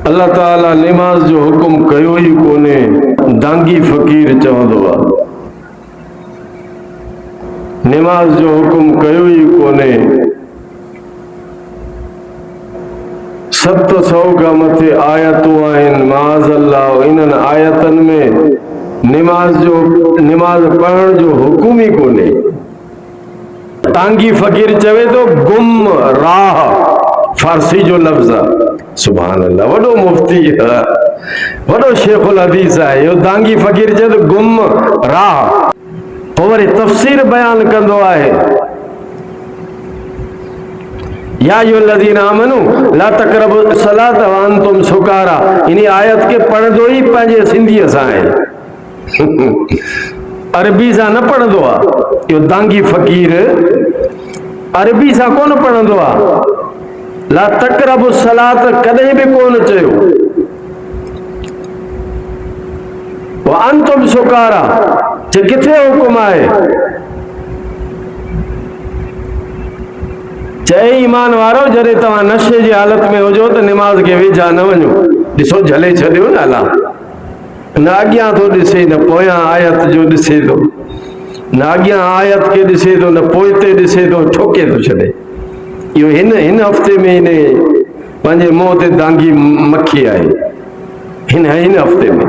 अल्लाह ताला निमाज़ जो हुकुम कयो ही कोने, दांगी फ़कीर चवंदो आहे। निमाज़ जो हुकुम कयो ही कोने। 700 खां मथे आयतूं आहिनि माज़अल्लाह। इन्हनि आयतनि में निमाज़ पढ़ण जो हुकुम ही कोने। तांगी फ़कीर चवे तो गुम राह, फारसी जो लफ्ज़ आहे। सुभान अल्लाह, वॾो मुफ्ती आहे, वॾो शेखुल हदीस आहे। इहो तांगी फ़कीर चवे तो गुम राह। पोइ वरी तफ़सीर बयान कंदो आहे, या अय्युहल्लज़ीना आमनू ला तक़रबु सलात व अंतुम सुकारा। इन आयत के पढ़ंदो ही पंहिंजे सिंधीअ सां आहे, अरबी सां न पढ़ंदो आहे। इहो दांगी फ़कीर अरबी सां कोन पढ़ंदो आहे। ला तक़रबु सलात कॾहिं बि कोन चयो। व अंतुम सुकारा, किथे हुकुम आहे? चए ईमान वारो, जॾहिं तव्हां नशे जी हालत में हुजो त निमाज़ के वेझा न वञो। ॾिसो झले छॾियो न अलाह, न अॻियां थो ॾिसे न पोयां आयत जो ॾिसे थो, न अॻियां आयत खे ॾिसे थो न पोइ ते ॾिसे थो, ठोके थो छॾे। इहो हिन हफ़्ते में हिन पंहिंजे मुंहं ते दांगी मखी आहे। हिन हफ़्ते में